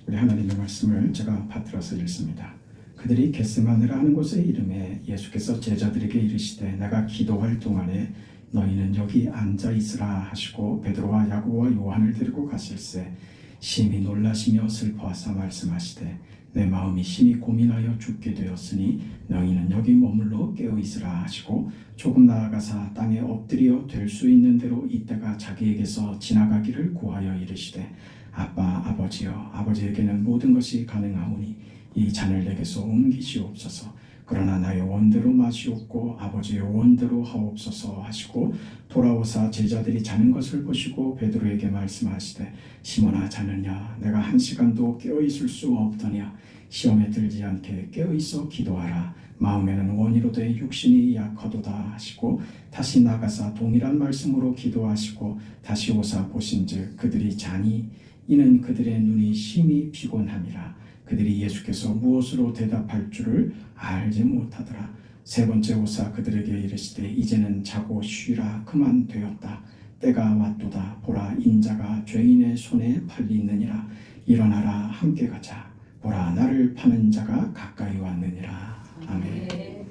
우리 하나님의 말씀을 제가 받들어서 읽습니다. 그들이 겟세마네라 하는 곳에 이름에 예수께서 제자들에게 이르시되 내가 기도할 동안에 너희는 여기 앉아 있으라 하시고 베드로와 야고보와 요한을 데리고 가실새 심히 놀라시며 슬퍼하사 말씀하시되 내 마음이 심히 고민하여 죽게 되었으니 너희는 여기 머물러 깨어 있으라 하시고 조금 나아가사 땅에 엎드려 될 수 있는 대로 이때가 자기에게서 지나가기를 구하여 이르시되 아빠 아버지여 아버지에게는 모든 것이 가능하오니 이 잔을 내게서 옮기시옵소서. 그러나 나의 원대로 마시옵고 아버지의 원대로 하옵소서 하시고 돌아오사 제자들이 자는 것을 보시고 베드로에게 말씀하시되 시몬아 자느냐 내가 한 시간도 깨어 있을 수 없더냐 시험에 들지 않게 깨어 있어 기도하라. 마음에는 원이로되 육신이 약하도다 하시고 다시 나가사 동일한 말씀으로 기도하시고 다시 오사 보신즉 그들이 자니 이는 그들의 눈이 심히 피곤함이라. 그들이 예수께서 무엇으로 대답할 줄을 알지 못하더라. 세 번째 오사 그들에게 이르시되 이제는 자고 쉬라 그만 되었다. 때가 왔도다. 보라 인자가 죄인의 손에 팔리느니라. 일어나라 함께 가자. 보라 나를 파는 자가 가까이 왔느니라. 아멘.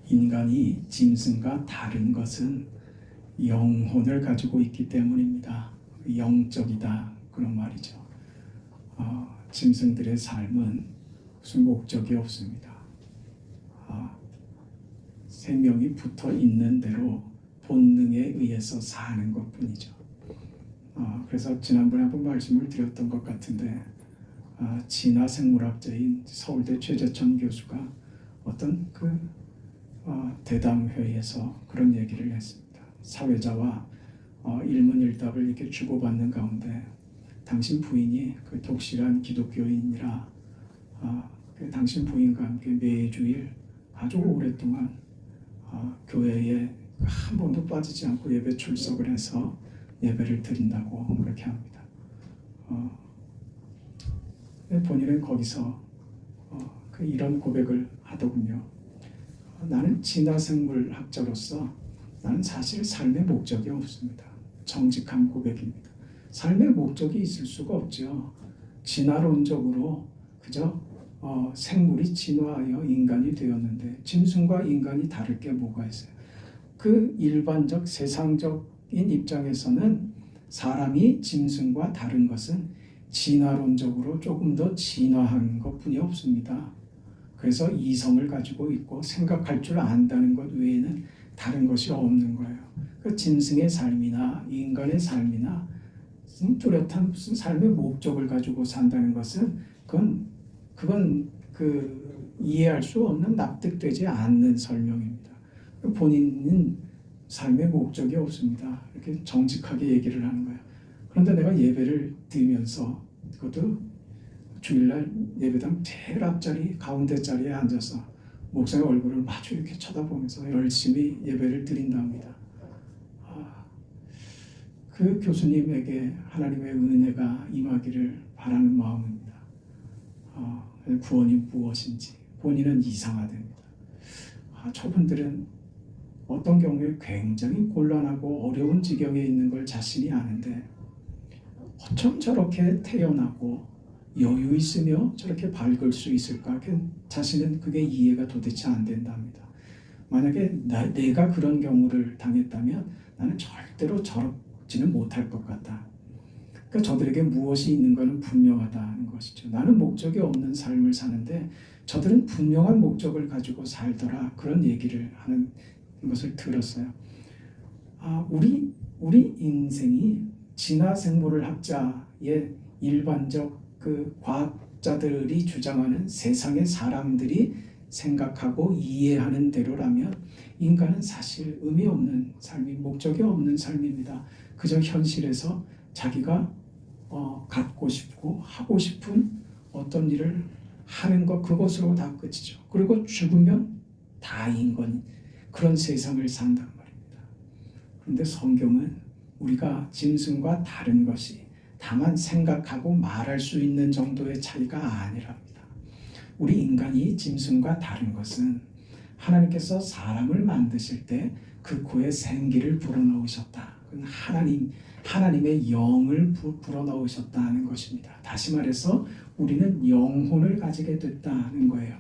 인간이 짐승과 다른 것은 영혼을 가지고 있기 때문입니다. 영적이다 그런 말이죠. 짐승들의 삶은 무슨 목적이 없습니다. 생명이 붙어 있는 대로 본능에 의해서 사는 것뿐이죠. 그래서 지난번에 한번 말씀을 드렸던 것 같은데 진화생물학자인 서울대 최재천 교수가 어떤 대담회에서 그런 얘기를 했습니다. 사회자와 일문일답을 이렇게 주고받는 가운데 당신 부인이 독실한 기독교인이라 당신 부인과 함께 매주일 아주 오랫동안 교회에 한 번도 빠지지 않고 예배 출석을 해서 예배를 드린다고 그렇게 합니다. 본인은 거기서 이런 고백을 하더군요. 나는 진화생물학자로서 나는 사실 삶의 목적이 없습니다. 정직한 고백입니다. 삶의 목적이 있을 수가 없죠. 진화론적으로 그저 생물이 진화하여 인간이 되었는데 짐승과 인간이 다를 게 뭐가 있어요? 그 일반적 세상적인 입장에서는 사람이 짐승과 다른 것은 진화론적으로 조금 더 진화한 것뿐이 없습니다. 그래서 이성을 가지고 있고 생각할 줄 안다는 것 외에는 다른 것이 없는 거예요. 그 짐승의 삶이나 인간의 삶이나 뚜렷한 무슨 삶의 목적을 가지고 산다는 것은 그건 이해할 수 없는 납득되지 않는 설명입니다. 본인은 삶의 목적이 없습니다. 이렇게 정직하게 얘기를 하는 거예요. 그런데 내가 예배를 드리면서 그것도 주일날 예배당 제일 앞자리 가운데 자리에 앉아서 목사의 얼굴을 마주 이렇게 쳐다보면서 열심히 예배를 드린답니다. 그 교수님에게 하나님의 은혜가 임하기를 바라는 마음입니다. 구원이 무엇인지 본인은 이상하답니다. 저분들은 어떤 경우에 굉장히 곤란하고 어려운 지경에 있는 걸 자신이 아는데 어쩜 저렇게 태어나고 여유 있으며 저렇게 밝을 수 있을까? 자신은 그게 이해가 도대체 안 된답니다. 만약에 내가 그런 경우를 당했다면 나는 절대로 저렇지는 못할 것 같다. 그러니까 저들에게 무엇이 있는 것은 분명하다는 것이죠. 나는 목적이 없는 삶을 사는데 저들은 분명한 목적을 가지고 살더라. 그런 얘기를 하는 것을 들었어요. 우리 인생이 진화생물을 학자의 일반적 과학자들이 주장하는 세상의 사람들이 생각하고 이해하는 대로라면 인간은 사실 의미 없는 삶이 목적이 없는 삶입니다. 그저 현실에서 자기가 갖고 싶고 하고 싶은 어떤 일을 하는 것 그것으로 다 끝이죠. 그리고 죽으면 다인 건 그런 세상을 산단 말입니다. 그런데 성경은 우리가 짐승과 다른 것이 다만 생각하고 말할 수 있는 정도의 차이가 아니랍니다. 우리 인간이 짐승과 다른 것은 하나님께서 사람을 만드실 때 그 코에 생기를 불어넣으셨다. 그건 하나님의 영을 불어넣으셨다는 것입니다. 다시 말해서 우리는 영혼을 가지게 됐다는 거예요.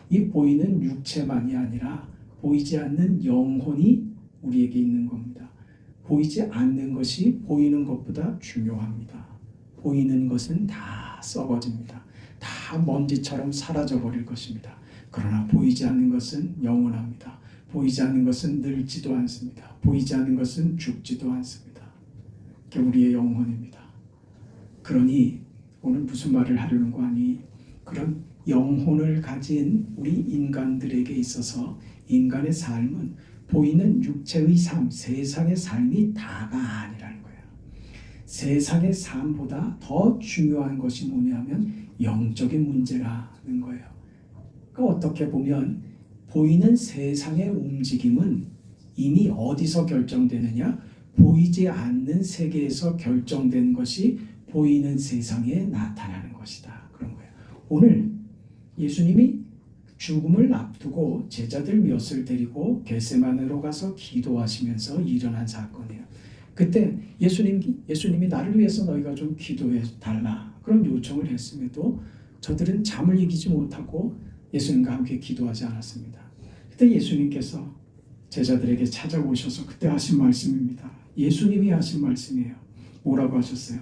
이 보이는 육체만이 아니라 보이지 않는 영혼이 우리에게 있는 겁니다. 보이지 않는 것이 보이는 것보다 중요합니다. 보이는 것은 다 썩어집니다. 다 먼지처럼 사라져 버릴 것입니다. 그러나 보이지 않는 것은 영원합니다. 보이지 않는 것은 늙지도 않습니다. 보이지 않는 것은 죽지도 않습니다. 그게 우리의 영혼입니다. 그러니 오늘 무슨 말을 하려는 거 아니? 그런 영혼을 가진 우리 인간들에게 있어서 인간의 삶은 보이는 육체의 삶, 세상의 삶이 다가 아니라는 거예요. 세상의 삶보다 더 중요한 것이 뭐냐면 영적인 문제라는 거예요. 그러니까 어떻게 보면 보이는 세상의 움직임은 이미 어디서 결정되느냐? 보이지 않는 세계에서 결정된 것이 보이는 세상에 나타나는 것이다. 그런 거예요. 오늘 예수님이 죽음을 앞두고 제자들 몇을 데리고 겟세마네로 가서 기도하시면서 일어난 사건이에요. 그때 예수님이 나를 위해서 너희가 좀 기도해 달라 그런 요청을 했음에도 저들은 잠을 이기지 못하고 예수님과 함께 기도하지 않았습니다. 그때 예수님께서 제자들에게 찾아오셔서 그때 하신 말씀입니다. 예수님이 하신 말씀이에요. 뭐라고 하셨어요?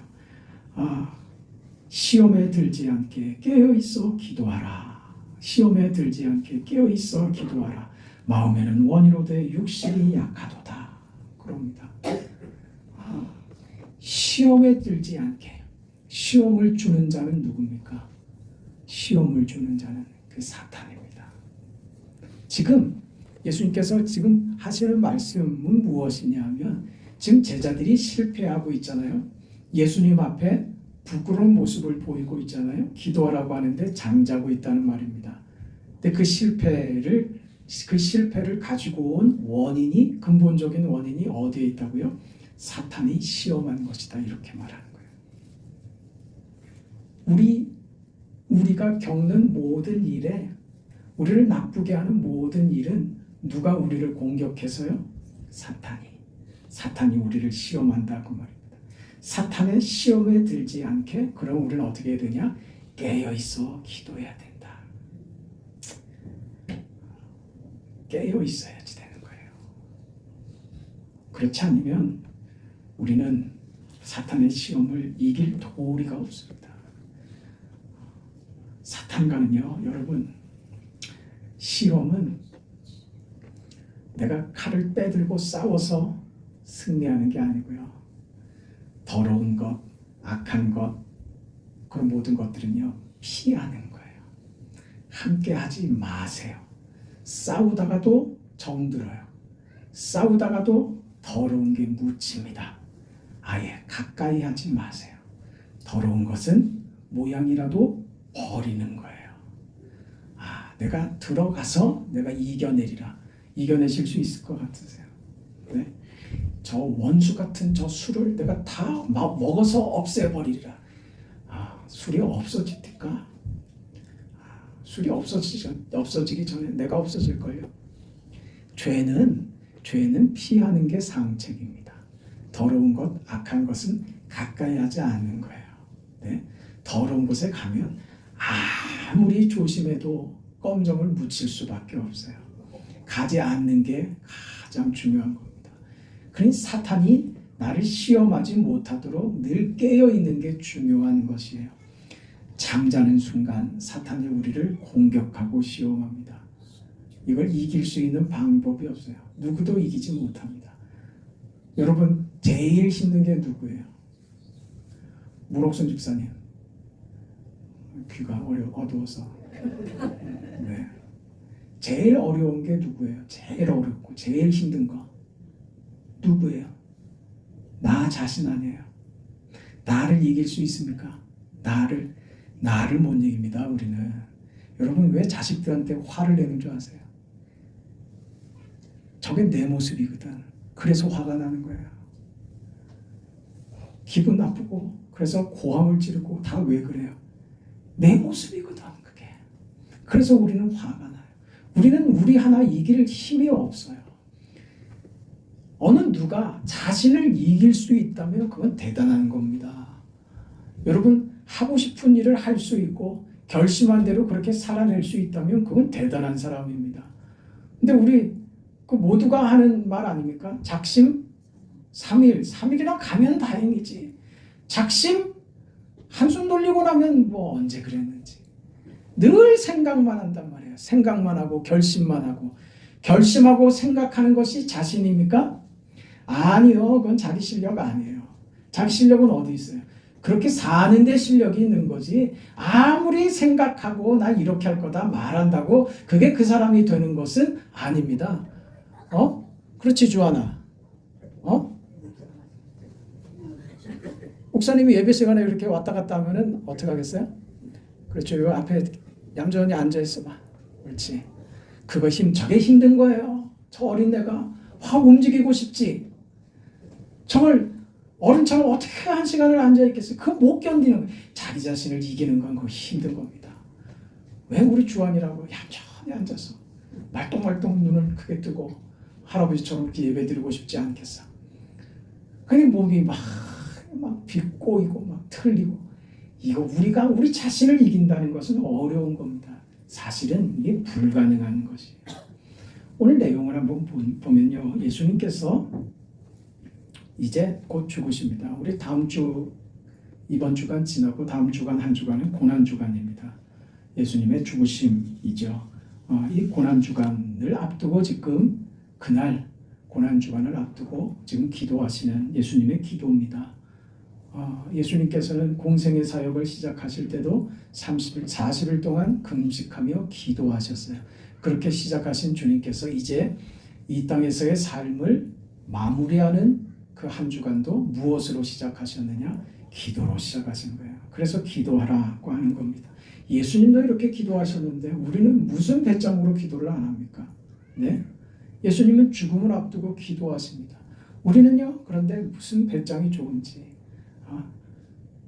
시험에 들지 않게 깨어있어 기도하라. 시험에 들지 않게 깨어있어 기도하라. 마음에는 원이로되 육신이 약하도다. 그럽니다. 시험에 들지 않게. 시험을 주는 자는 누굽니까? 시험을 주는 자는 그 사탄입니다. 지금 예수님께서 지금 하시는 말씀은 무엇이냐면 지금 제자들이 실패하고 있잖아요. 예수님 앞에 부끄러운 모습을 보이고 있잖아요. 기도하라고 하는데 잠자고 있다는 말입니다. 근데 그 실패를 가지고 온 원인이, 근본적인 원인이 어디에 있다고요? 사탄이 시험한 것이다. 이렇게 말하는 거예요. 우리가 겪는 모든 일에 우리를 나쁘게 하는 모든 일은 누가 우리를 공격해서요? 사탄이 우리를 시험한다고 말입니다. 사탄의 시험에 들지 않게 그럼 우리는 어떻게 해야 되냐? 깨어있어 기도해야 된다. 깨어있어야지 되는 거예요. 그렇지 않으면 우리는 사탄의 시험을 이길 도리가 없습니다. 사탄과는요, 여러분, 시험은 내가 칼을 빼들고 싸워서 승리하는 게 아니고요. 더러운 것, 악한 것, 그런 모든 것들은요, 피하는 거예요. 함께 하지 마세요. 싸우다가도 정들어요. 싸우다가도 더러운 게 묻힙니다. 아예 가까이 하지 마세요. 더러운 것은 모양이라도 버리는 거예요. 내가 들어가서 내가 이겨내리라. 이겨내실 수 있을 것 같으세요? 네? 저 원수 같은 저 술을 내가 다 먹어서 없애버리리라. 술이 없어질까? 술이 없어지기 전에 내가 없어질걸요. 죄는 피하는 게 상책입니다. 더러운 것, 악한 것은 가까이 하지 않는 거예요. 네? 더러운 곳에 가면 아무리 조심해도 껌정을 묻힐 수밖에 없어요. 가지 않는 게 가장 중요한 겁니다. 그러니 사탄이 나를 시험하지 못하도록 늘 깨어있는 게 중요한 것이에요. 잠자는 순간 사탄이 우리를 공격하고 시험합니다. 이걸 이길 수 있는 방법이 없어요. 누구도 이기지 못합니다. 여러분, 제일 힘든 게 누구예요? 문옥선 집사님. 귀가 어두워서. 네. 제일 어려운 게 누구예요? 제일 어렵고 제일 힘든 거 누구예요? 나 자신 아니에요. 나를 이길 수 있습니까? 나를 못 이깁니다. 우리는. 여러분, 왜 자식들한테 화를 내는 줄 아세요? 저게 내 모습이거든. 그래서 화가 나는 거예요. 기분 나쁘고 그래서 고함을 지르고 다 왜 그래요? 내 모습이거든 그게. 그래서 우리는 화가 나요. 우리는 우리 하나 이길 힘이 없어요. 어느 누가 자신을 이길 수 있다면 그건 대단한 겁니다. 여러분 하고 싶은 일을 할 수 있고 결심한 대로 그렇게 살아낼 수 있다면 그건 대단한 사람입니다. 근데 우리 그 모두가 하는 말 아닙니까? 작심 3일, 3일이나 가면 다행이지. 작심 한숨 돌리고 나면 뭐 언제 그랬는지. 늘 생각만 한단 말이에요. 생각만 하고 결심만 하고. 결심하고 생각하는 것이 자신입니까? 아니요. 그건 자기 실력 아니에요. 자기 실력은 어디 있어요? 그렇게 사는 데 실력이 있는 거지. 아무리 생각하고 나 이렇게 할 거다 말한다고 그게 그 사람이 되는 것은 아닙니다. 그렇지 주하나? 목사님이 예배 시간에 이렇게 왔다 갔다 하면은 어떻게 하겠어요? 그렇죠. 요 앞에 얌전히 앉아 있어 봐. 그렇지. 저게 힘든 거예요. 저 어린애가 확 움직이고 싶지. 저걸 어른처럼 어떻게 한 시간을 앉아 있겠어요? 그거 못 견디는 거예요. 자기 자신을 이기는 건 그거 힘든 겁니다. 왜 우리 주한이라고 얌전히 앉아서 말똥말똥 눈을 크게 뜨고 할아버지처럼 이렇게 예배드리고 싶지 않겠어? 그냥 몸이 막 비꼬이고 막 틀리고 이거 우리 자신을 이긴다는 것은 어려운 겁니다. 사실은 이게 불가능한 것이에요. 오늘 내용을 한번 보면요. 예수님께서 이제 곧 죽으십니다. 우리 다음 주 이번 주간 지나고 다음 주간 한 주간은 고난 주간입니다. 예수님의 죽으심이죠. 이 고난 주간을 앞두고 지금 그날 고난 주간을 앞두고 지금 기도하시는 예수님의 기도입니다. 예수님께서는 공생의 사역을 시작하실 때도 30일, 40일 동안 금식하며 기도하셨어요. 그렇게 시작하신 주님께서 이제 이 땅에서의 삶을 마무리하는 그 한 주간도 무엇으로 시작하셨느냐? 기도로 시작하신 거예요. 그래서 기도하라고 하는 겁니다. 예수님도 이렇게 기도하셨는데 우리는 무슨 배짱으로 기도를 안 합니까? 네? 예수님은 죽음을 앞두고 기도하십니다. 우리는요, 그런데 무슨 배짱이 좋은지,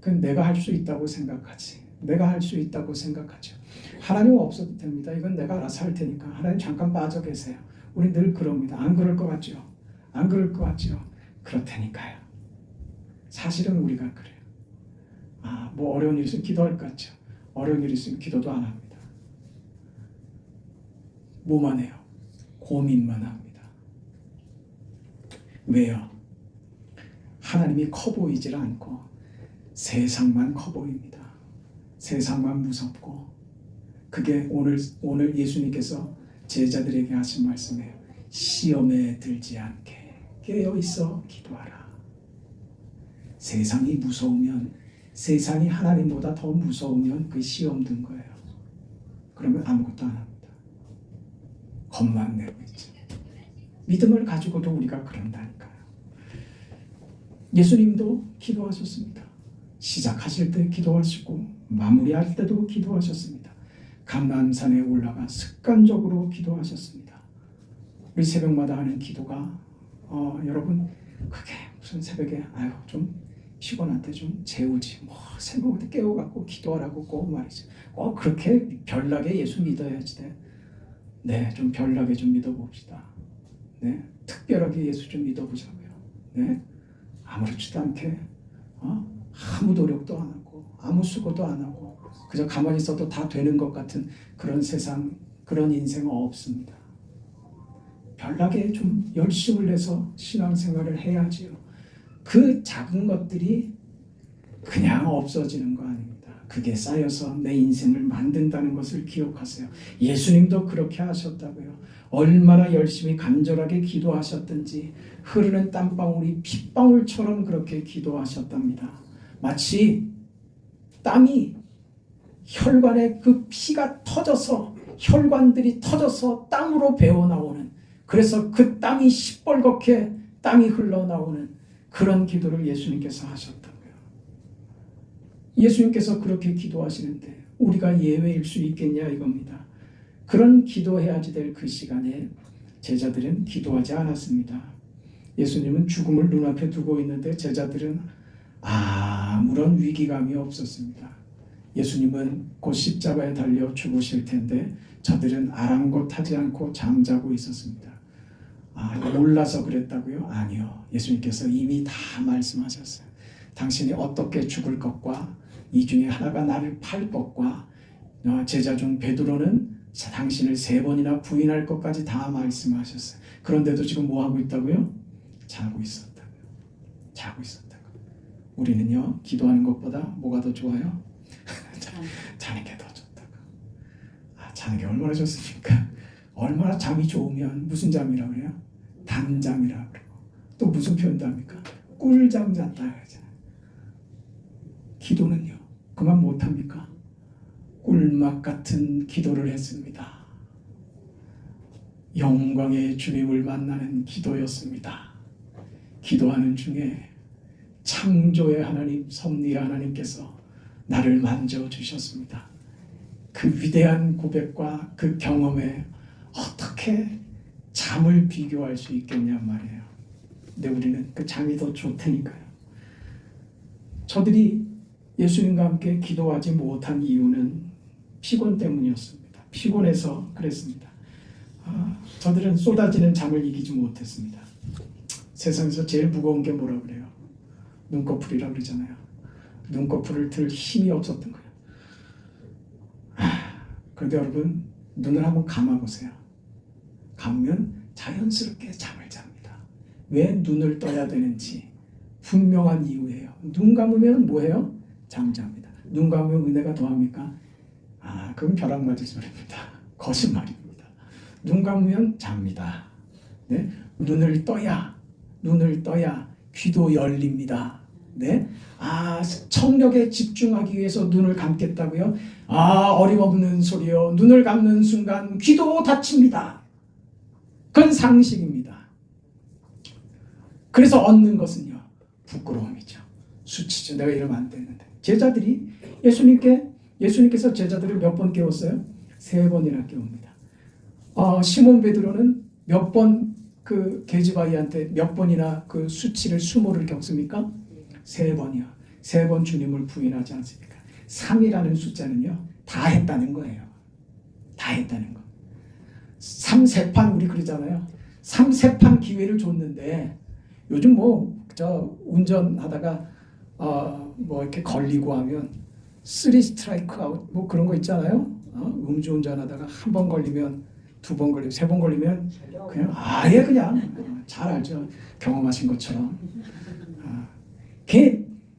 그건 내가 할 수 있다고 생각하지. 내가 할 수 있다고 생각하죠. 하나님 없어도 됩니다. 이건 내가 알아서 할 테니까. 하나님 잠깐 빠져 계세요. 우리 늘 그럽니다. 안 그럴 것 같죠? 안 그럴 것 같죠? 그렇다니까요. 사실은 우리가 그래요. 뭐 어려운 일 있으면 기도할 것 같죠? 어려운 일 있으면 기도도 안 합니다. 뭐만 해요? 고민만 합니다. 왜요? 하나님이 커 보이질 않고 세상만 커 보입니다. 세상만 무섭고 그게 오늘 예수님께서 제자들에게 하신 말씀이에요. 시험에 들지 않게 깨어있어 기도하라. 세상이 무서우면 세상이 하나님보다 더 무서우면 그 시험 든 거예요. 그러면 아무것도 안 합니다. 겁만 내고 있지. 믿음을 가지고도 우리가 그런다니까요. 예수님도 기도하셨습니다. 시작하실 때 기도하시고 마무리할 때도 기도하셨습니다. 감람산에 올라가 습관적으로 기도하셨습니다. 우리 새벽마다 하는 기도가 여러분 그게 무슨 새벽에 좀 피곤한데 좀 재우지 뭐 새벽부터 깨워갖고 기도하라고 꼭 말이죠. 그렇게 별나게 예수 믿어야지 돼. 네, 좀 별나게 좀 믿어봅시다. 네, 특별하게 예수 좀 믿어보자고요. 네, 아무렇지도 않게 아무 노력도 안 하고 아무 수고도 안 하고 그저 가만히 있어도 다 되는 것 같은 그런 세상, 그런 인생은 없습니다. 별나게 좀 열심을 내서 신앙생활을 해야지요. 그 작은 것들이 그냥 없어지는 거 아닙니다. 그게 쌓여서 내 인생을 만든다는 것을 기억하세요. 예수님도 그렇게 하셨다고요. 얼마나 열심히 간절하게 기도하셨든지 흐르는 땀방울이 핏방울처럼 그렇게 기도하셨답니다. 마치 땀이 혈관에 그 피가 터져서 혈관들이 터져서 땀으로 배어나오는, 그래서 그 땀이 시뻘겋게 땀이 흘러나오는 그런 기도를 예수님께서 하셨다고요. 예수님께서 그렇게 기도하시는데 우리가 예외일 수 있겠냐 이겁니다. 그런 기도해야지 될 그 시간에 제자들은 기도하지 않았습니다. 예수님은 죽음을 눈앞에 두고 있는데 제자들은 아무런 위기감이 없었습니다. 예수님은 곧 십자가에 달려 죽으실 텐데 저들은 아랑곳하지 않고 잠자고 있었습니다. 몰라서 그랬다고요? 아니요. 예수님께서 이미 다 말씀하셨어요. 당신이 어떻게 죽을 것과 이 중에 하나가 나를 팔 것과 제자 중 베드로는 당신을 3번이나 부인할 것까지 다 말씀하셨어요. 그런데도 지금 뭐 하고 있다고요? 자고 있었다고요. 자고 있었다고. 우리는요, 기도하는 것보다 뭐가 더 좋아요? 자는 게 더 좋다고. 자는 게 얼마나 좋습니까? 얼마나 잠이 좋으면 무슨 잠이라고 그래요? 단잠이라고 그러고, 또 무슨 표현도 합니까? 꿀잠 잤다 그러잖아요. 기도는요, 그만 못합니까? 꿀맛 같은 기도를 했습니다. 영광의 주님을 만나는 기도였습니다. 기도하는 중에 창조의 하나님, 섭리의 하나님께서 나를 만져주셨습니다. 그 위대한 고백과 그 경험에 어떻게 잠을 비교할 수 있겠냐 말이에요. 근데 우리는 그 잠이 더 좋다니까요. 저들이 예수님과 함께 기도하지 못한 이유는 피곤 때문이었습니다. 피곤해서 그랬습니다. 저들은 쏟아지는 잠을 이기지 못했습니다. 세상에서 제일 무거운 게 뭐라고 그래요? 눈꺼풀이라고 그러잖아요. 눈꺼풀을 들 힘이 없었던 거예요. 그런데 여러분, 눈을 한번 감아보세요. 감으면 자연스럽게 잠을 잡니다. 왜 눈을 떠야 되는지 분명한 이유예요. 눈 감으면 뭐예요? 잠잡니다. 눈 감으면 은혜가 더합니까? 그건 벼락 맞을 소리입니다. 거짓말입니다. 눈 감으면 잡니다. 네? 눈을 떠야 귀도 열립니다. 네? 청력에 집중하기 위해서 눈을 감겠다고요? 어림없는 소리요. 눈을 감는 순간 귀도 닫힙니다. 그건 상식입니다. 그래서 얻는 것은요, 부끄러움이죠. 수치죠. 내가 이러면 안 되는데. 제자들이 예수님께서 제자들을 몇 번 깨웠어요? 3번이나 깨웁니다. 시몬 베드로는 몇 번 그 계집아이한테 몇 번이나 그 수치를 수모를 겪습니까? 3번이요. 3번 주님을 부인하지 않습니까? 3이라는 숫자는요, 다 했다는 거예요. 다 했다는 거. 3세판 우리 그러잖아요. 3세판 기회를 줬는데 요즘 운전하다가 이렇게 걸리고 하면 3 스트라이크 아웃 그런 거 있잖아요. 음주운전하다가 한 번 걸리면 2번 걸리면 3번 걸리면 그냥 아예 그냥 잘 알죠. 경험하신 것처럼.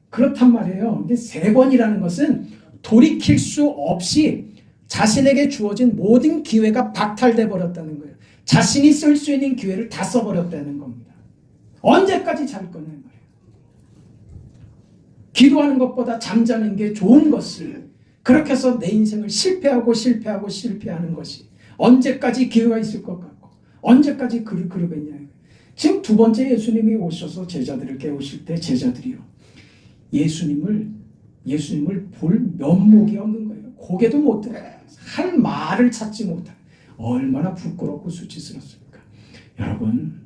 그렇단 말이에요. 3번이라는 것은 돌이킬 수 없이 자신에게 주어진 모든 기회가 박탈돼 버렸다는 거예요. 자신이 쓸 수 있는 기회를 다 써버렸다는 겁니다. 언제까지 잘 거냐는 거예요. 기도하는 것보다 잠자는 게 좋은 것을 그렇게 해서 내 인생을 실패하는 것이 언제까지 기회가 있을 것 같고 언제까지 그러겠냐. 지금 2번째 예수님이 오셔서 제자들을 깨우실 때 제자들이요, 예수님을 볼 면목이 없는 거예요. 고개도 못 들어요. 할 말을 찾지 못해요. 얼마나 부끄럽고 수치스럽습니까? 여러분,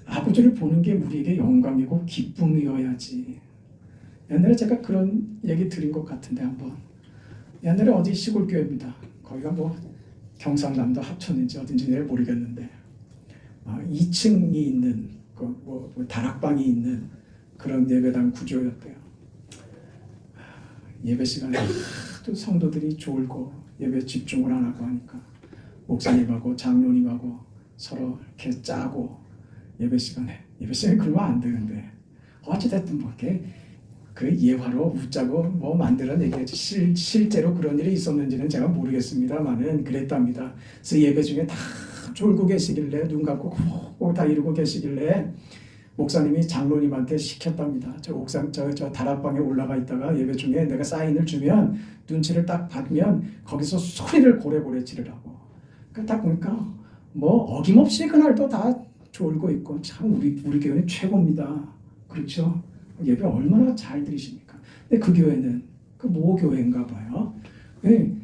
아버지를 보는 게 우리에게 영광이고 기쁨이어야지. 옛날에 제가 그런 얘기 드린 것 같은데, 한번 옛날에 어디 시골 교회입니다. 거기가 경상남도 합천인지 어딘지 내가 모르겠는데 2층이 있는 다락방이 있는 그런 예배당 구조였대요. 예배 시간에 또 성도들이 졸고 예배 집중을 안 하고 하니까 목사님하고 장로님하고 서로 이렇게 짜고 예배 시간에 그러면 안 되는데 어찌됐든 그 예화로 웃자고 만들어내겠지. 실제로 그런 일이 있었는지는 제가 모르겠습니다만은 그랬답니다. 그래서 예배 중에 다 졸고 계시길래 눈 감고 꼭 다 이러고 계시길래 목사님이 장로님한테 시켰답니다. 저 다락방에 올라가 있다가 예배 중에 내가 사인을 주면 눈치를 딱 받으면 거기서 소리를 고래고래 지르라고. 딱 보니까 어김없이 그날도 다 졸고 있고 참 우리 교회는 최고입니다. 그렇죠? 예배 얼마나 잘 드리십니까? 근데 그 교회는 그 모교회인가 봐요. 네.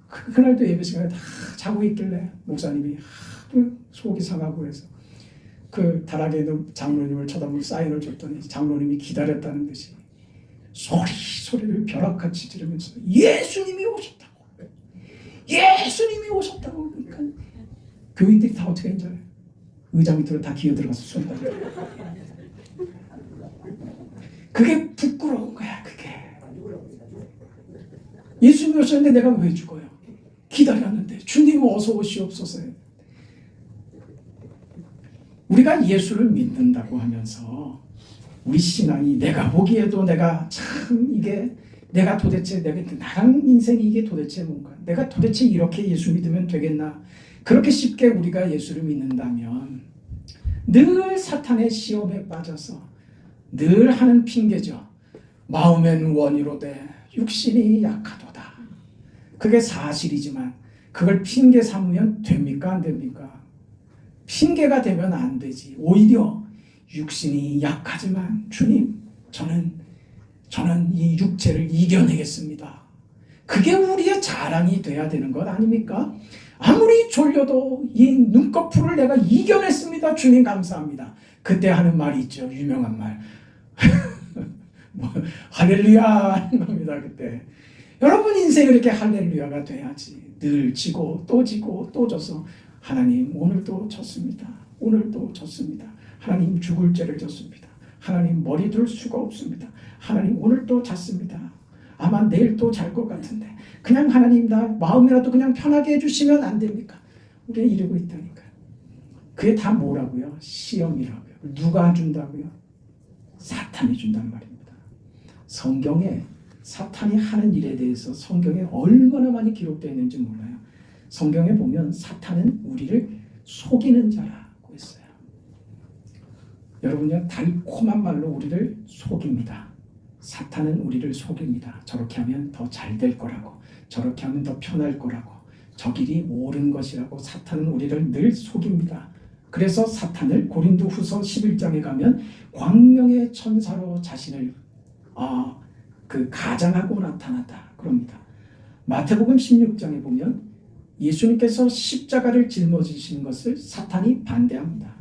그날도 예배 시간에 다 자고 있길래 목사님이 하도 속이 상하고 해서 그 다락에 있는 장로님을 쳐다보고 사인을 줬더니 장로님이 기다렸다는 듯이 소리를 벼락같이 지르면서 예수님이 오셨다고. 그러니까 교인들이 다 어떻게 했는지 알아요? 의자 밑으로 다 기어 들어가서 쏜다. 그게 부끄러운 거야. 그게. 예수님이 오셨는데 내가 왜 죽어요? 기다렸는데 주님 어서 오시옵소서. 우리가 예수를 믿는다고 하면서 우리 신앙이 내가 보기에도 내가 참 이게 내가 도대체 나랑 인생이 이게 도대체 뭔가, 내가 도대체 이렇게 예수 믿으면 되겠나, 그렇게 쉽게 우리가 예수를 믿는다면 늘 사탄의 시험에 빠져서 늘 하는 핑계죠. 마음엔 원이로되 육신이 약하도다. 그게 사실이지만 그걸 핑계 삼으면 됩니까? 안 됩니까? 핑계가 되면 안 되지. 오히려 육신이 약하지만 주님, 저는 이 육체를 이겨내겠습니다. 그게 우리의 자랑이 돼야 되는 것 아닙니까? 아무리 졸려도 이 눈꺼풀을 내가 이겨냈습니다. 주님 감사합니다. 그때 하는 말이 있죠. 유명한 말. 할렐루야 하는 겁니다. 그때. 여러분 인생이 이렇게 할렐루야가 돼야지. 늘 지고 또 져서 하나님 오늘도 졌습니다. 오늘도 졌습니다. 하나님 죽을 죄를 졌습니다. 하나님 머리 둘 수가 없습니다. 하나님 오늘 또 잤습니다. 아마 내일 또 잘 것 같은데 그냥 하나님 나 마음이라도 그냥 편하게 해주시면 안 됩니까? 우리가 이러고 있다니까요. 그게 다 뭐라고요? 시험이라고요. 누가 준다고요? 사탄이 준단 말입니다. 성경에 사탄이 하는 일에 대해서 성경에 얼마나 많이 기록되어 있는지 몰라요. 성경에 보면 사탄은 우리를 속이는 자라고 했어요. 여러분요, 달콤한 말로 우리를 속입니다. 사탄은 우리를 속입니다. 저렇게 하면 더 잘 될 거라고, 저렇게 하면 더 편할 거라고, 저 길이 옳은 것이라고 사탄은 우리를 늘 속입니다. 그래서 사탄을 고린도후서 11장에 가면 광명의 천사로 자신을 가장하고 나타났다 그럽니다. 마태복음 16장에 보면 예수님께서 십자가를 짊어지시는 것을 사탄이 반대합니다.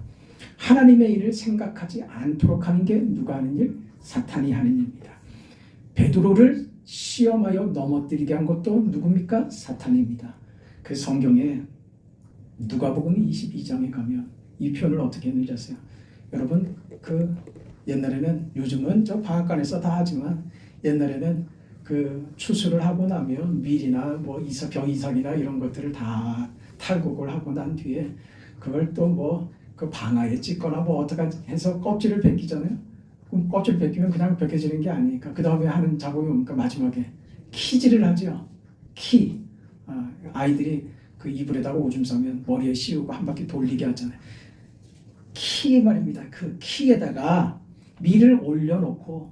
하나님의 일을 생각하지 않도록 하는 게 누가 하는 일? 사탄이 하는 일입니다. 베드로를 시험하여 넘어뜨리게 한 것도 누굽니까? 사탄입니다. 그 성경에 누가복음 22장에 가면 이 표현을 어떻게 했는지 아세요? 여러분 그 옛날에는, 요즘은 저 방앗간에서 다 하지만 옛날에는 그 추수를 하고 나면 밀이나 뭐 병이삭이나 이런 것들을 다 탈곡을 하고 난 뒤에 그걸 또 뭐 그 방아에 찍거나 뭐 어떻게 해서 껍질을 벗기잖아요. 그럼 껍질 벗기면 그냥 벗겨지는 게 아니니까 그 다음에 하는 작업이 뭡니까? 마지막에 키질을 하죠. 키. 아이들이 그 이불에다가 오줌 싸면 머리에 씌우고 한 바퀴 돌리게 하잖아요. 키 말입니다. 그 키에다가 밀을 올려놓고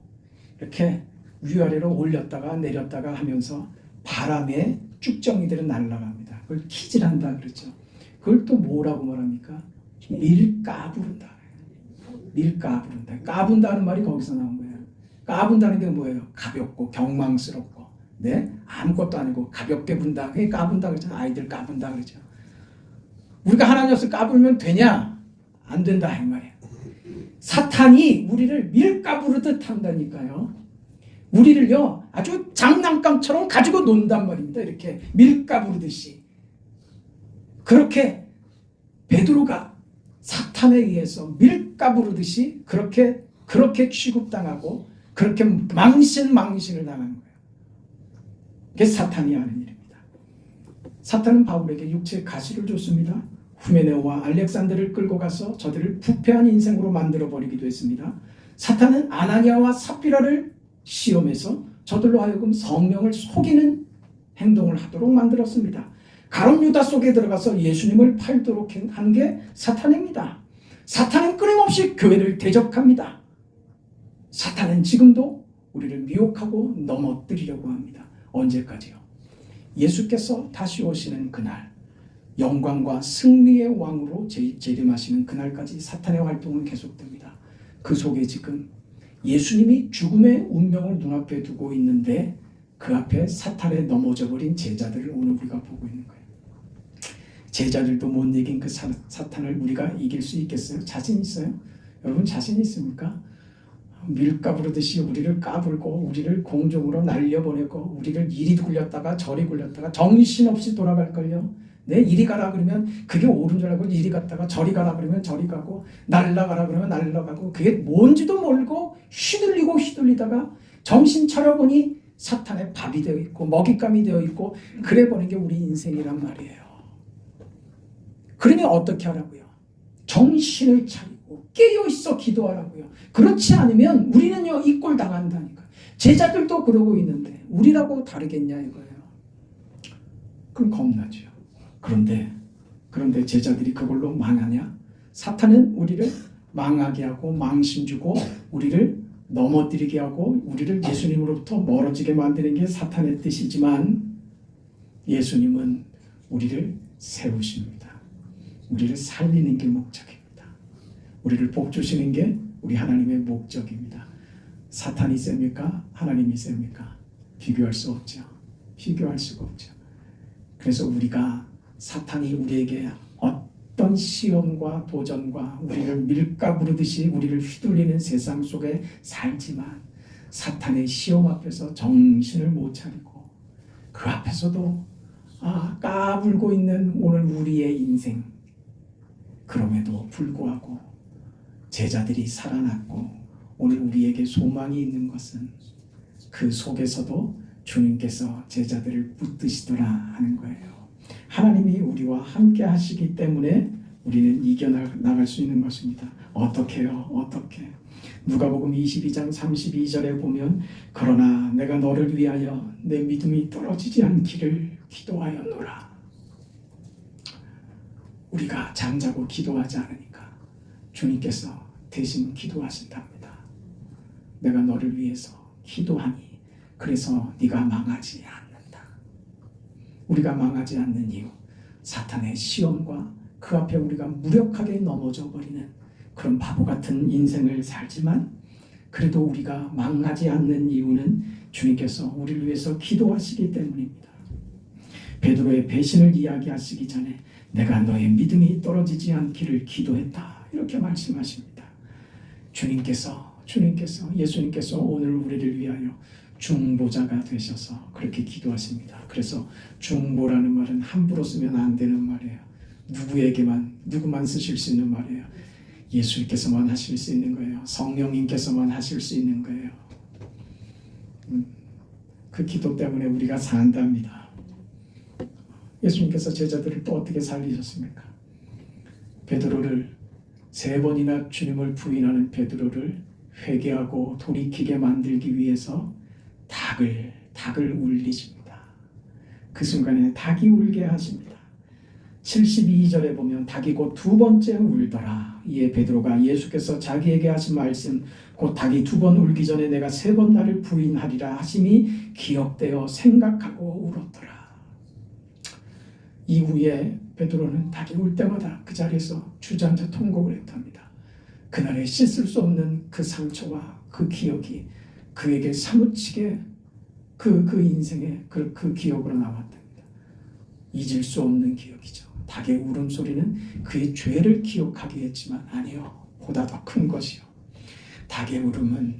이렇게 위아래로 올렸다가 내렸다가 하면서 바람에 쭉정이들은 날아갑니다. 그걸 키질한다 그랬죠. 그걸 또 뭐라고 말합니까? 밀까부른다. 밀까부른다. 까분다는 말이 거기서 나온 거예요. 까분다는 게 뭐예요? 가볍고 경망스럽고, 네? 아무것도 아니고 가볍게 분다. 그게 까분다 그러잖아요. 아이들 까분다 그러죠. 우리가 하나님 앞에서 까불면 되냐? 안 된다 이 말이에요. 사탄이 우리를 밀가부르듯 한다니까요. 우리를요 아주 장난감처럼 가지고 논단 말입니다. 이렇게 밀가부르듯이. 그렇게 베드로가 사탄에 의해서 밀가부르듯이 그렇게 취급당하고 그렇게 망신을 당하는 거예요. 그게 사탄이 하는 일입니다. 사탄은 바울에게 육체의 가시를 줬습니다. 후메네오와 알렉산더를 끌고 가서 저들을 부패한 인생으로 만들어버리기도 했습니다. 사탄은 아나니아와 삽비라를 시험해서 저들로 하여금 성령을 속이는 행동을 하도록 만들었습니다. 가룟 유다 속에 들어가서 예수님을 팔도록 한 게 사탄입니다. 사탄은 끊임없이 교회를 대적합니다. 사탄은 지금도 우리를 미혹하고 넘어뜨리려고 합니다. 언제까지요? 예수께서 다시 오시는 그날, 영광과 승리의 왕으로 재림하시는 그날까지 사탄의 활동은 계속됩니다. 그 속에 지금 예수님이 죽음의 운명을 눈앞에 두고 있는데 그 앞에 사탄에 넘어져 버린 제자들을 오늘 우리가 보고 있는 거예요. 제자들도 못 이긴 그 사탄을 우리가 이길 수 있겠어요? 자신 있어요? 여러분 자신 있습니까? 밀가부르듯이 우리를 까불고 우리를 공중으로 날려보내고 우리를 이리 굴렸다가 저리 굴렸다가 정신없이 돌아갈걸요. 내 이리 가라 그러면 그게 옳은 줄 알고 이리 갔다가 저리 가라 그러면 저리 가고 날라가라 그러면 날라가고 그게 뭔지도 모르고 휘둘리다가 정신 차려보니 사탄의 밥이 되어 있고 먹잇감이 되어 있고 그래 보는 게 우리 인생이란 말이에요. 그러니 어떻게 하라고요? 정신을 차리고 깨어있어 기도하라고요. 그렇지 않으면 우리는요 이 꼴 당한다니까. 제자들도 그러고 있는데 우리라고 다르겠냐 이거예요. 그럼 겁나죠. 그런데 제자들이 그걸로 망하냐? 사탄은 우리를 망하게 하고 망신 주고 우리를 넘어뜨리게 하고 우리를 예수님으로부터 멀어지게 만드는 게 사탄의 뜻이지만 예수님은 우리를 세우십니다. 우리를 살리는 게 목적입니다. 우리를 복주시는 게 우리 하나님의 목적입니다. 사탄이 셉니까? 하나님이 셉니까? 비교할 수 없죠. 비교할 수가 없죠. 그래서 우리가 사탄이 우리에게 어떤 시험과 도전과 우리를 밀가 부르듯이 우리를 휘둘리는 세상 속에 살지만 사탄의 시험 앞에서 정신을 못 차리고 그 앞에서도 까불고 있는 오늘 우리의 인생, 그럼에도 불구하고 제자들이 살아났고 오늘 우리에게 소망이 있는 것은 그 속에서도 주님께서 제자들을 붙드시더라 하는 거예요. 하나님이 우리와 함께 하시기 때문에 우리는 이겨나갈 수 있는 것입니다. 어떻게요? 어떻게? 누가복음 22장 32절에 보면 그러나 내가 너를 위하여 내 믿음이 떨어지지 않기를 기도하였노라. 우리가 잠자고 기도하지 않으니까 주님께서 대신 기도하신답니다. 내가 너를 위해서 기도하니 그래서 네가 망하지 않는다. 우리가 망하지 않는 이유, 사탄의 시험과 그 앞에 우리가 무력하게 넘어져 버리는 그런 바보 같은 인생을 살지만 그래도 우리가 망하지 않는 이유는 주님께서 우리를 위해서 기도하시기 때문입니다. 베드로의 배신을 이야기하시기 전에 내가 너의 믿음이 떨어지지 않기를 기도했다 이렇게 말씀하십니다. 예수님께서 오늘 우리를 위하여 중보자가 되셔서 그렇게 기도하십니다. 그래서 중보라는 말은 함부로 쓰면 안 되는 말이에요. 누구만 쓰실 수 있는 말이에요. 예수님께서만 하실 수 있는 거예요. 성령님께서만 하실 수 있는 거예요. 그 기도 때문에 우리가 산답니다. 예수님께서 제자들을 또 어떻게 살리셨습니까? 베드로를 3번이나 주님을 부인하는 베드로를 회개하고 돌이키게 만들기 위해서 닭을 울리십니다. 그 순간에 닭이 울게 하십니다. 72절에 보면 닭이 곧 2번째 울더라. 이에 베드로가 예수께서 자기에게 하신 말씀 곧 닭이 2번 울기 전에 내가 3번 나를 부인하리라 하심이 기억되어 생각하고 울었더라. 이후에 베드로는 닭이 울 때마다 그 자리에서 주저앉아 통곡을 했답니다. 그날에 씻을 수 없는 그 상처와 그 기억이 그에게 사무치게 그 인생의 그 기억으로 남았답니다. 잊을 수 없는 기억이죠. 닭의 울음소리는 그의 죄를 기억하게 했지만 아니요, 보다 더 큰 것이요. 닭의 울음은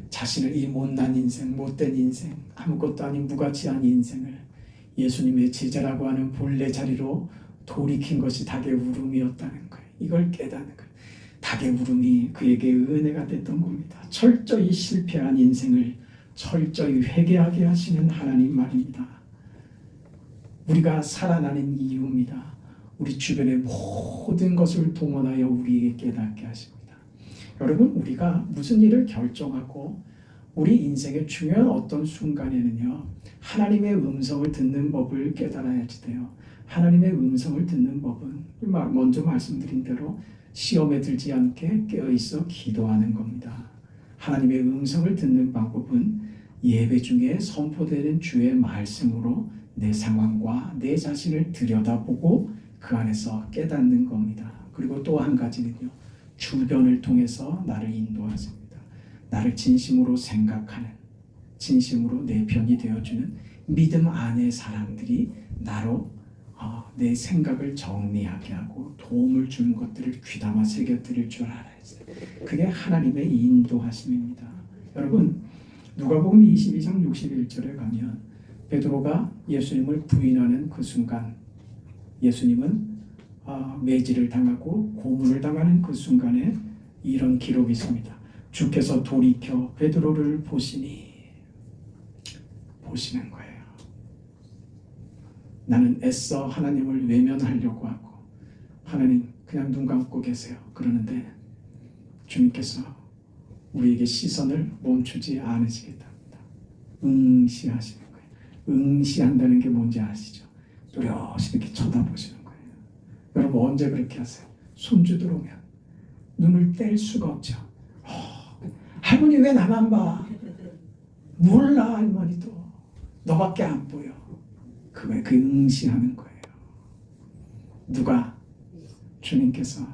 자신을 이 못난 인생, 못된 인생, 아무것도 아닌 무가치한 인생을 예수님의 제자라고 하는 본래 자리로 돌이킨 것이 닭의 울음이었다는 거예요. 이걸 깨닫는 거예요. 닭의 울음이 그에게 은혜가 됐던 겁니다. 철저히 실패한 인생을 철저히 회개하게 하시는 하나님 말입니다. 우리가 살아나는 이유입니다. 우리 주변의 모든 것을 동원하여 우리에게 깨닫게 하십니다. 여러분, 우리가 무슨 일을 결정하고 우리 인생의 중요한 어떤 순간에는요, 하나님의 음성을 듣는 법을 깨달아야지 돼요. 하나님의 음성을 듣는 법은 먼저 말씀드린 대로 시험에 들지 않게 깨어있어 기도하는 겁니다. 하나님의 음성을 듣는 방법은 예배 중에 선포되는 주의 말씀으로 내 상황과 내 자신을 들여다보고 그 안에서 깨닫는 겁니다. 그리고 또 한 가지는요, 주변을 통해서 나를 인도하십니다. 나를 진심으로 생각하는, 진심으로 내 편이 되어주는 믿음 안의 사람들이 나로 내 생각을 정리하게 하고 도움을 주는 것들을 귀담아 새겨드릴 줄 알아야 돼요. 그게 하나님의 인도하심입니다. 여러분, 누가복음 22장 61절에 가면 베드로가 예수님을 부인하는 그 순간 예수님은 매질을 당하고 고문을 당하는 그 순간에 이런 기록이 있습니다. 주께서 돌이켜 베드로를 보시는 거예요. 나는 애써 하나님을 외면하려고 하고 하나님 그냥 눈 감고 계세요. 그러는데 주님께서 우리에게 시선을 멈추지 않으시겠답니다. 응시하시는 거예요. 응시한다는 게 뭔지 아시죠? 뚜렷이 이렇게 쳐다보시는 거예요. 여러분 언제 그렇게 하세요? 손주 들어오면 눈을 뗄 수가 없죠. 할머니 왜 나만 봐? 몰라 할머니도. 너밖에 안 보여. 그거에 그 응시하는 거예요. 누가? 주님께서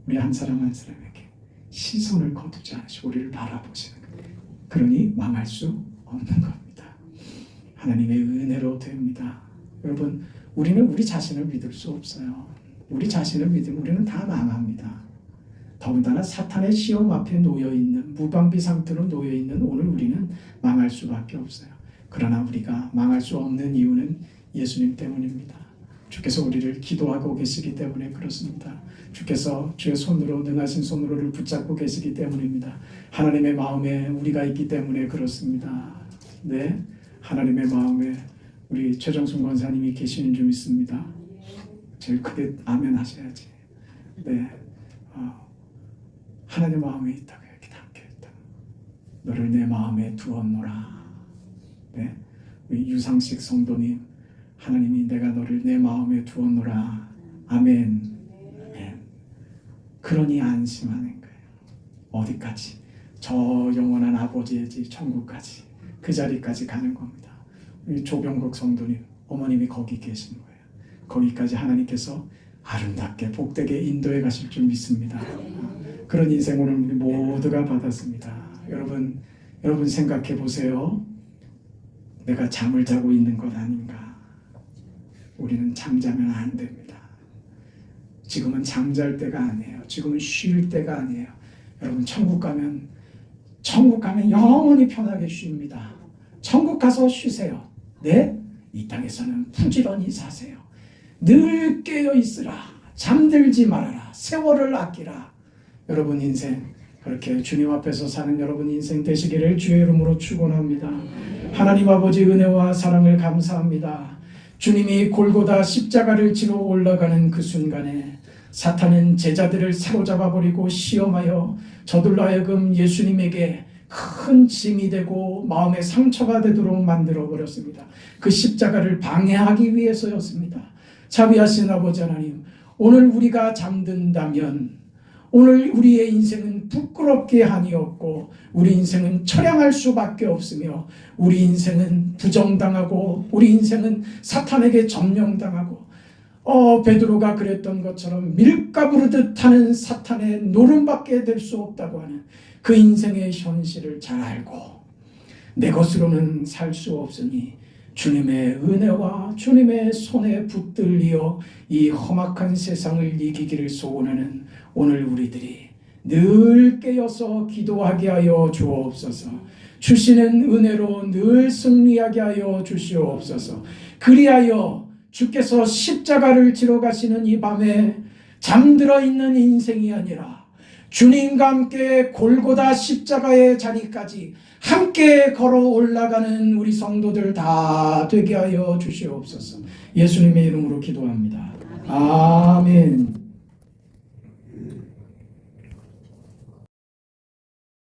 우리 한 사람 한 사람에게 시선을 거두지 않으시고 우리를 바라보시는 거예요. 그러니 망할 수 없는 겁니다. 하나님의 은혜로 됩니다. 여러분 우리는 우리 자신을 믿을 수 없어요. 우리 자신을 믿으면 우리는 다 망합니다. 더군다나 사탄의 시험 앞에 놓여있는 무방비 상태로 놓여있는 오늘 우리는 망할 수밖에 없어요. 그러나 우리가 망할 수 없는 이유는 예수님 때문입니다. 주께서 우리를 기도하고 계시기 때문에 그렇습니다. 주께서 주의 손으로 능하신 손으로를 붙잡고 계시기 때문입니다. 하나님의 마음에 우리가 있기 때문에 그렇습니다. 네, 하나님의 마음에 우리 최정순 권사님이 계시는 줄 믿습니다. 제일 크게 아멘 하셔야지. 네, 하나님 마음에 있다고 이렇게 담겨있다. 너를 내 마음에 두었노라. 네, 우리 유상식 성도님, 하나님이 내가 너를 내 마음에 두었노라. 아멘. 아멘. 그러니 안심하는 거예요. 어디까지? 저 영원한 아버지의 집 천국까지, 그 자리까지 가는 겁니다. 우리 조병국 성도님, 어머님이 거기 계신 거예요. 거기까지 하나님께서 아름답게 복되게 인도해 가실 줄 믿습니다. 그런 인생 오늘 우리 모두가 받았습니다. 여러분 생각해 보세요. 내가 잠을 자고 있는 것 아닌가? 우리는 잠자면 안 됩니다. 지금은 잠잘 때가 아니에요. 지금은 쉴 때가 아니에요. 여러분 천국 가면 영원히 편하게 쉽니다. 천국 가서 쉬세요. 네? 이 땅에서는 부지런히 사세요. 늘 깨어 있으라. 잠들지 말아라. 세월을 아끼라. 여러분 인생 그렇게 주님 앞에서 사는 여러분 인생 되시기를 주의 이름으로 축원합니다. 하나님 아버지 은혜와 사랑을 감사합니다. 주님이 골고다 십자가를 지러 올라가는 그 순간에 사탄은 제자들을 사로잡아 버리고 시험하여 저들로 하여금 예수님에게 큰 짐이 되고 마음의 상처가 되도록 만들어 버렸습니다. 그 십자가를 방해하기 위해서였습니다. 자비하신 아버지 하나님, 오늘 우리가 잠든다면 오늘 우리의 인생은 부끄럽게 아니었고 우리 인생은 처량할 수밖에 없으며 우리 인생은 부정당하고 우리 인생은 사탄에게 점령당하고 베드로가 그랬던 것처럼 밀가부르듯 하는 사탄의 노름받게 될 수 없다고 하는 그 인생의 현실을 잘 알고 내 것으로는 살 수 없으니 주님의 은혜와 주님의 손에 붙들리어 이 험악한 세상을 이기기를 소원하는 오늘 우리들이 늘 깨어서 기도하게 하여 주옵소서. 주시는 은혜로 늘 승리하게 하여 주시옵소서. 그리하여 주께서 십자가를 지러 가시는 이 밤에 잠들어 있는 인생이 아니라 주님과 함께 골고다 십자가의 자리까지 함께 걸어 올라가는 우리 성도들 다 되게 하여 주시옵소서. 예수님의 이름으로 기도합니다. 아멘.